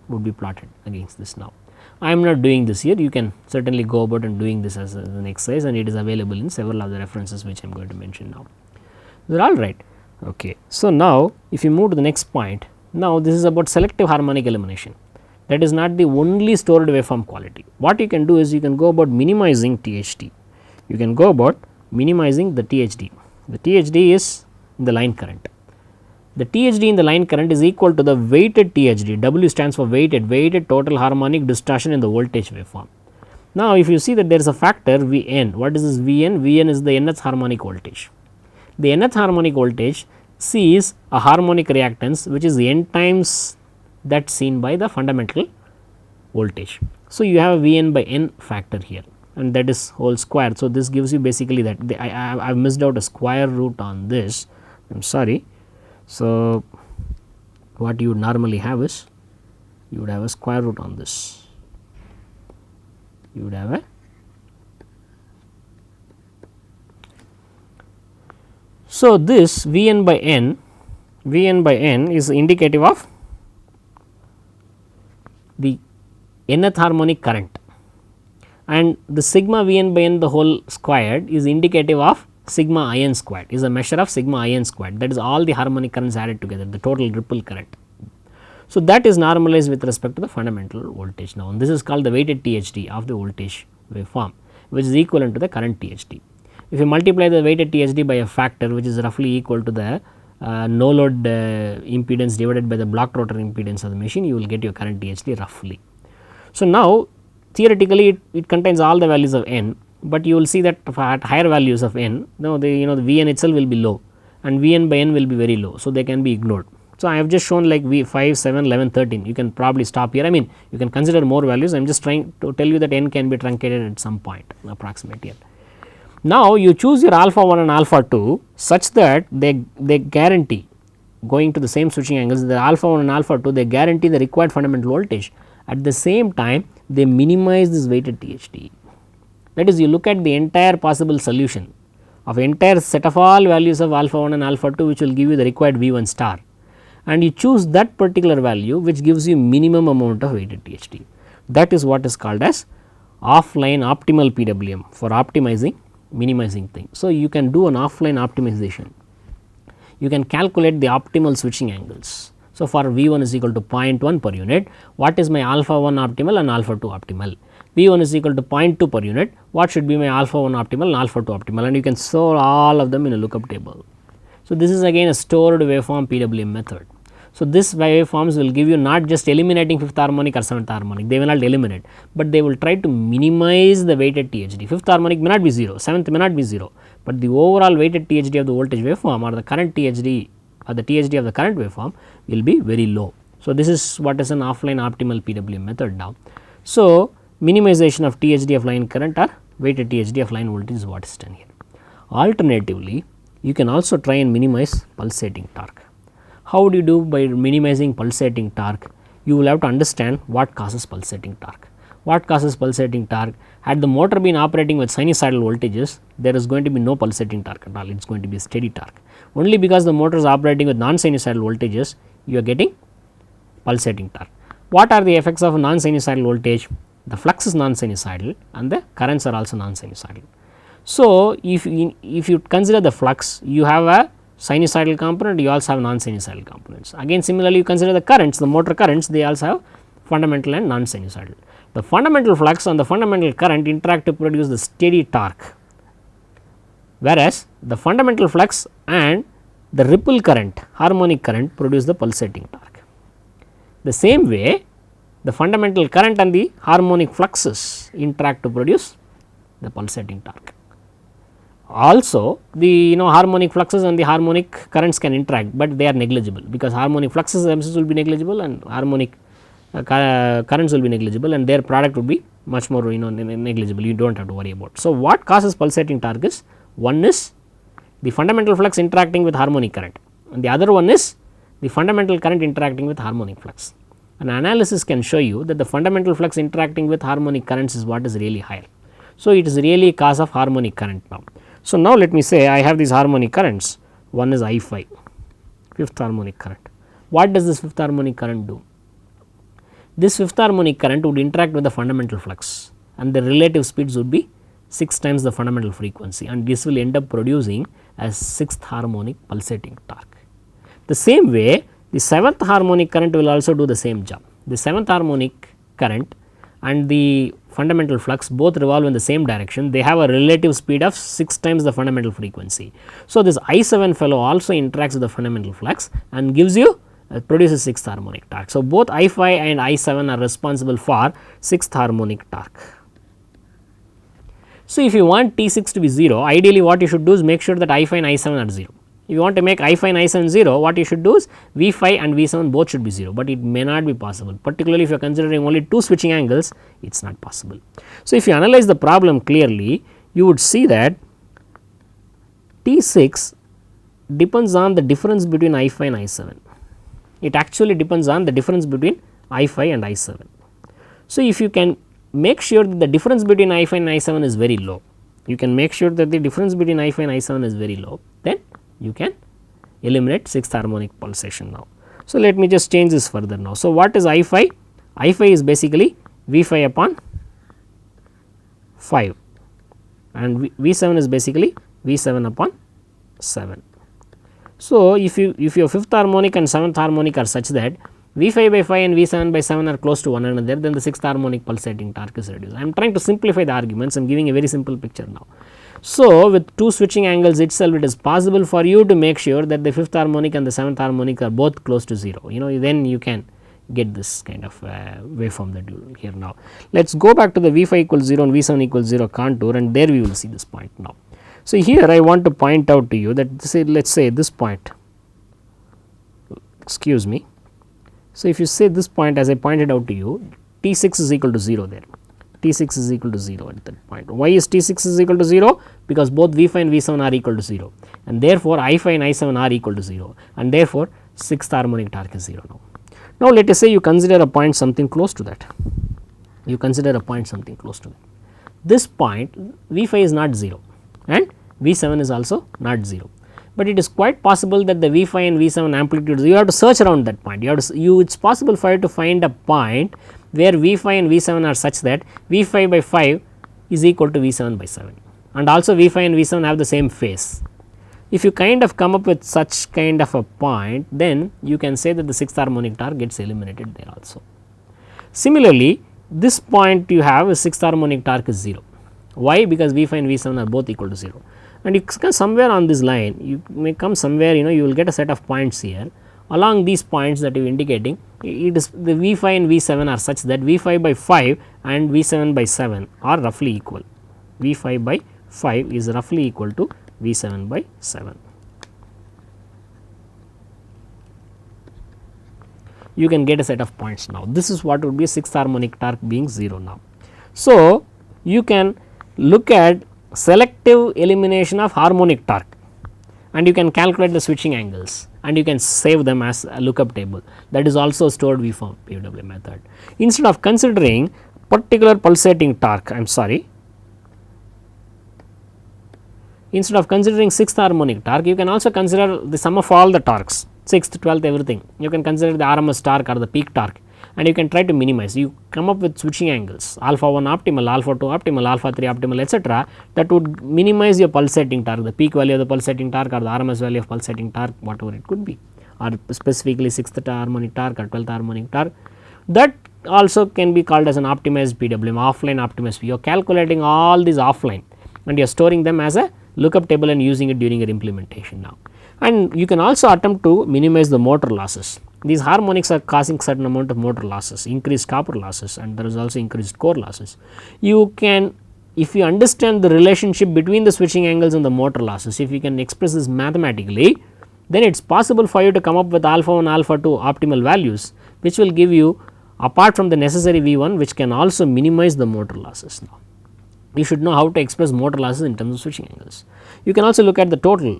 Would be plotted against this now. I am not doing this here, you can certainly go about and doing this as an exercise and it is available in several other references which I am going to mention now. They are all right. Okay. So, now if you move to the next point, now this is about selective harmonic elimination. That is not the only stored waveform quality. What you can do is you can go about minimizing THD. You can go about minimizing the THD. The THD is in the line current. The THD in the line current is equal to the weighted THD. W stands for weighted total harmonic distortion in the voltage waveform. Now, if you see that there is a factor Vn, what is this Vn? Vn is the nth harmonic voltage. The nth harmonic voltage sees a harmonic reactance which is n times that seen by the fundamental voltage. So, you have a Vn by n factor here, and that is whole square. So, this gives you basically that I have missed out a square root on this, I am sorry. So, what you would normally have is you would have a square root on this, you would have a so this Vn by n is indicative of the nth harmonic current, and the sigma Vn by n the whole squared is indicative of sigma In squared, is a measure of sigma In squared, that is all the harmonic currents added together, the total ripple current. So, that is normalized with respect to the fundamental voltage now, and this is called the weighted THD of the voltage waveform, which is equivalent to the current THD. If you multiply the weighted THD by a factor which is roughly equal to the no load impedance divided by the block rotor impedance of the machine, you will get your current THD roughly. So, now theoretically it contains all the values of n, but you will see that at higher values of n, now the the Vn itself will be low and Vn by n will be very low. So, they can be ignored. So, I have just shown like V 5, 7, 11, 13, you can probably stop here. I mean you can consider more values, I am just trying to tell you that n can be truncated at some point approximate here. Now, you choose your alpha 1 and alpha 2 such that they guarantee going to the same switching angles, the alpha 1 and alpha 2 they guarantee the required fundamental voltage. At the same time they minimize this weighted THD. That is, you look at the entire possible solution of entire set of all values of alpha 1 and alpha 2 which will give you the required V 1 star, and you choose that particular value which gives you minimum amount of weighted THD. That is what is called as offline optimal PWM for optimizing minimizing thing. So, you can do an offline optimization, you can calculate the optimal switching angles. So, for V 1 is equal to 0.1 per unit, what is my alpha 1 optimal and alpha 2 optimal? V 1 is equal to 0.2 per unit, what should be my alpha 1 optimal and alpha 2 optimal, and you can store all of them in a lookup table. So, this is again a stored waveform PWM method. So, this waveforms will give you not just eliminating fifth harmonic or seventh harmonic, they will not eliminate, but they will try to minimize the weighted THD. Fifth harmonic may not be 0, seventh may not be 0, but the overall weighted THD of the voltage waveform or the current THD or the THD of the current waveform will be very low. So, this is what is an offline optimal PWM method now. So, minimization of THD of line current or weighted THD of line voltage is what is done here. Alternatively, you can also try and minimize pulsating torque. How would you do by minimizing pulsating torque? You will have to understand what causes pulsating torque. What causes pulsating torque? Had the motor been operating with sinusoidal voltages, there is going to be no pulsating torque at all, it is going to be a steady torque. Only because the motor is operating with non-sinusoidal voltages, you are getting pulsating torque. What are the effects of a non-sinusoidal voltage? The flux is non-sinusoidal and the currents are also non-sinusoidal. So, if you consider the flux, you have a sinusoidal component, you also have non-sinusoidal components. Again similarly, you consider the currents, the motor currents, they also have fundamental and non-sinusoidal. The fundamental flux and the fundamental current interact to produce the steady torque, whereas the fundamental flux and the ripple current, harmonic current produce the pulsating torque. The same way, the fundamental current and the harmonic fluxes interact to produce the pulsating torque. Also the harmonic fluxes and the harmonic currents can interact, but they are negligible because harmonic fluxes themselves will be negligible and harmonic currents will be negligible and their product would be much more negligible, you do not have to worry about. So, what causes pulsating torque is, one is the fundamental flux interacting with harmonic current and the other one is the fundamental current interacting with harmonic flux. An analysis can show you that the fundamental flux interacting with harmonic currents is what is really higher. So, it is really a cause of harmonic current now. So, now let me say I have these harmonic currents, one is I5, fifth harmonic current. What does this fifth harmonic current do? This fifth harmonic current would interact with the fundamental flux and the relative speeds would be 6 times the fundamental frequency, and this will end up producing as sixth harmonic pulsating torque. The same way, the seventh harmonic current will also do the same job. the 7th harmonic current and the fundamental flux both revolve in the same direction, they have a relative speed of 6 times the fundamental frequency. So, this I7 fellow also interacts with the fundamental flux and gives you produces 6th harmonic torque. So, both I5 and I7 are responsible for 6th harmonic torque. So, if you want T6 to be 0, ideally what you should do is make sure that I5 and I7 are 0. If you want to make I5 and I7 0, what you should do is V5 and V7 both should be 0, but it may not be possible, particularly if you are considering only 2 switching angles, it is not possible. So, if you analyze the problem clearly, you would see that T6 depends on the difference between I5 and I7. It actually depends on the difference between I5 and I7. So, if you can make sure that the difference between I5 and I7 is very low, you can make sure that the difference between I5 and I7 is very low, then you can eliminate 6th harmonic pulsation now. So, let me just change this further now. So, what is I5? I5 is basically V5 upon 5 and V7 is basically V7 upon 7. So, if your 5th harmonic and 7th harmonic are such that V5 by 5 and V7 by 7 are close to one another, then the 6th harmonic pulsating torque is reduced. I am trying to simplify the arguments, I am giving a very simple picture now. So, with 2 switching angles itself, it is possible for you to make sure that the 5th harmonic and the 7th harmonic are both close to 0, then you can get this kind of waveform that you will hear now. Let us go back to the V5 equals 0 and V7 equals 0 contour, and there we will see this point now. So, here I want to point out to you that let us say this point, excuse me. So, if you say this point as I pointed out to you, T6 is equal to 0 there. T6 is equal to 0 at that point. Why is T6 is equal to 0? Because both V5 and V7 are equal to 0, and therefore, I5 and I7 are equal to 0, and therefore, 6th harmonic torque is 0 now. Now, let us say you consider a point something close to that. You consider a point something close to that. This point V5 is not 0 and V7 is also not 0, but it is quite possible that the V5 and V7 amplitudes, you have to search around that point. It is possible for you to find a point where V5 and V7 are such that V5 by 5 is equal to V7 by 7, and also V5 and V7 have the same phase. If you kind of come up with such kind of a point, then you can say that the 6th harmonic torque gets eliminated there also. Similarly, this point you have is 6th harmonic torque is 0. Why? Because V5 and V7 are both equal to 0, and you come somewhere on this line, you may come somewhere, you will get a set of points here. Along these points that you are indicating, it is the V5 and V7 are such that V5 by 5 and V7 by 7 are roughly equal. V5 by 5 is roughly equal to V7 by 7. You can get a set of points now. This is what would be 6th harmonic torque being 0 now. So, you can look at selective elimination of harmonic torque, and you can calculate the switching angles, and you can save them as a lookup table that is also stored waveform PWM method. Instead of considering particular pulsating torque, instead of considering 6th harmonic torque, you can also consider the sum of all the torques, 6th, 12th, everything. You can consider the RMS torque or the peak torque, and you can try to minimize. You come up with switching angles, alpha 1 optimal, alpha 2 optimal, alpha 3 optimal, etc., that would minimize your pulsating torque, the peak value of the pulsating torque or the RMS value of pulsating torque, whatever it could be, or specifically 6th harmonic torque or 12th harmonic torque. That also can be called as an optimized PWM, offline optimized. You are calculating all these offline, and you are storing them as a lookup table and using it during your implementation now. And you can also attempt to minimize the motor losses. These harmonics are causing certain amount of motor losses, increased copper losses, and there is also increased core losses. You can, if you understand the relationship between the switching angles and the motor losses, if you can express this mathematically, then it is possible for you to come up with alpha 1, alpha 2 optimal values, which will give you, apart from the necessary V1, which can also minimize the motor losses now. You should know how to express motor losses in terms of switching angles. You can also look at the total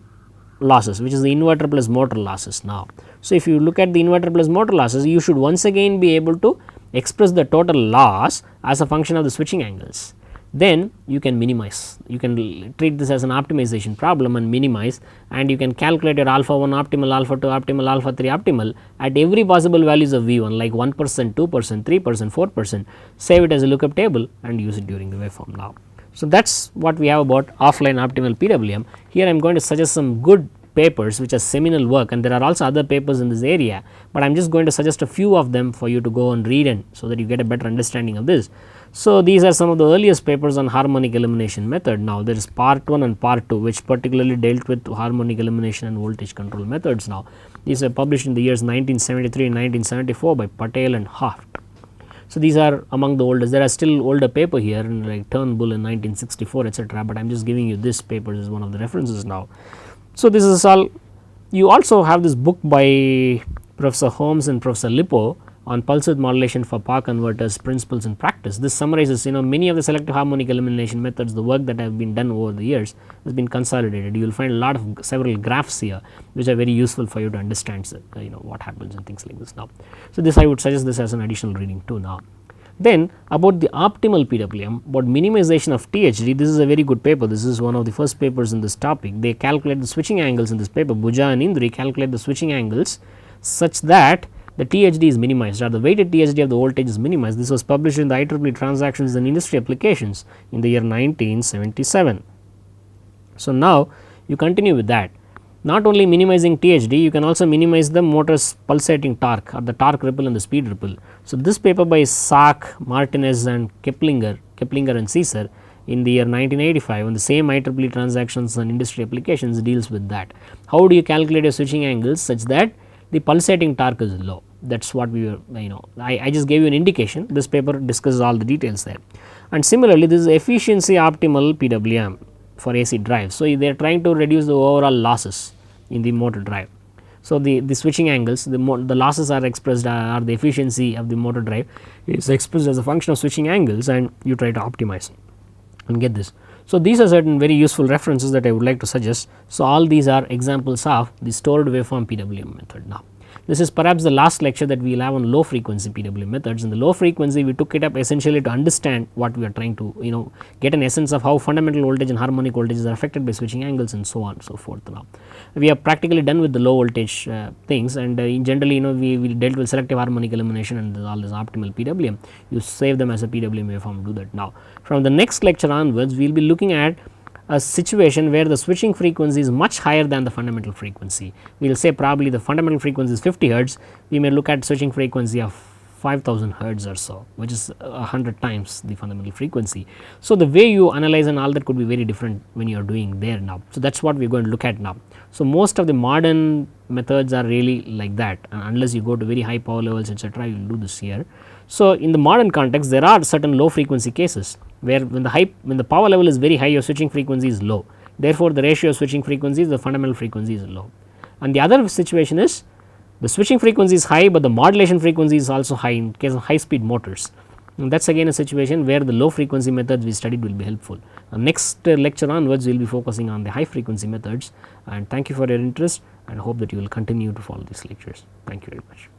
losses, which is the inverter plus motor losses now. So, if you look at the inverter plus motor losses, you should once again be able to express the total loss as a function of the switching angles. Then you can minimize, you can treat this as an optimization problem and minimize, and you can calculate your alpha 1 optimal, alpha 2 optimal, alpha 3 optimal at every possible values of V1 like 1%, 2%, 3%, 4%, save it as a lookup table and use it during the waveform now. So, that is what we have about offline optimal PWM. Here I am going to suggest some good papers which are seminal work, and there are also other papers in this area, but I am just going to suggest a few of them for you to go and read, and so that you get a better understanding of this. So, these are some of the earliest papers on harmonic elimination method. Now, there is part 1 and part 2 which particularly dealt with harmonic elimination and voltage control methods. Now, these are published in the years 1973 and 1974 by Patel and Haft. So, these are among the oldest. There are still older paper here like Turnbull in 1964 etc., but I am just giving you this paper as one of the references now. So, this is all. You also have this book by Professor Holmes and Professor Lippo on pulse width modulation for power converters, principles and practice. This summarizes many of the selective harmonic elimination methods, the work that have been done over the years has been consolidated. You will find a lot of several graphs here which are very useful for you to understand what happens and things like this now. So, this I would suggest this as an additional reading too now. Then about the optimal PWM, about minimization of THD, this is a very good paper. This is one of the first papers in this topic. They calculate the switching angles in this paper. Bhuja and Indri calculate the switching angles such that the THD is minimized, or the weighted THD of the voltage is minimized. This was published in the IEEE Transactions and Industry Applications in the year 1977. So, now you continue with that. Not only minimizing THD, you can also minimize the motor's pulsating torque, or the torque ripple and the speed ripple. So, this paper by Sack, Martinez and Keplinger and Caesar in the year 1985 on the same IEEE Transactions and Industry Applications deals with that. How do you calculate your switching angles such that the pulsating torque is low? That is what we were I just gave you an indication. This paper discusses all the details there. And similarly, this is efficiency optimal PWM for AC drive. So, they are trying to reduce the overall losses in the motor drive. So, the switching angles, the losses are expressed, or the efficiency of the motor drive is expressed as a function of switching angles, and you try to optimize and get this. So, these are certain very useful references that I would like to suggest. So, all these are examples of the stored waveform PWM method now. This is perhaps the last lecture that we will have on low frequency PWM methods. In the low frequency, we took it up essentially to understand what we are trying to get an essence of how fundamental voltage and harmonic voltages are affected by switching angles and so on and so forth. Now, we are practically done with the low voltage things, and generally we dealt with selective harmonic elimination and all this optimal PWM. You save them as a PWM waveform, do that now. From the next lecture onwards, we will be looking at a situation where the switching frequency is much higher than the fundamental frequency. We will say probably the fundamental frequency is 50 hertz, we may look at switching frequency of 5000 hertz or so, which is 100 times the fundamental frequency. So, the way you analyze and all that could be very different when you are doing there now. So, that is what we are going to look at now. So, most of the modern methods are really like that, unless you go to very high power levels etc., you will do this here. So, in the modern context, there are certain low frequency cases where when the power level is very high, your switching frequency is low. Therefore, the ratio of switching frequencies, the fundamental frequency is low. And the other situation is the switching frequency is high, but the modulation frequency is also high in case of high speed motors. And that is again a situation where the low frequency methods we studied will be helpful. Next lecture onwards, we will be focusing on the high frequency methods, and thank you for your interest, and hope that you will continue to follow these lectures. Thank you very much.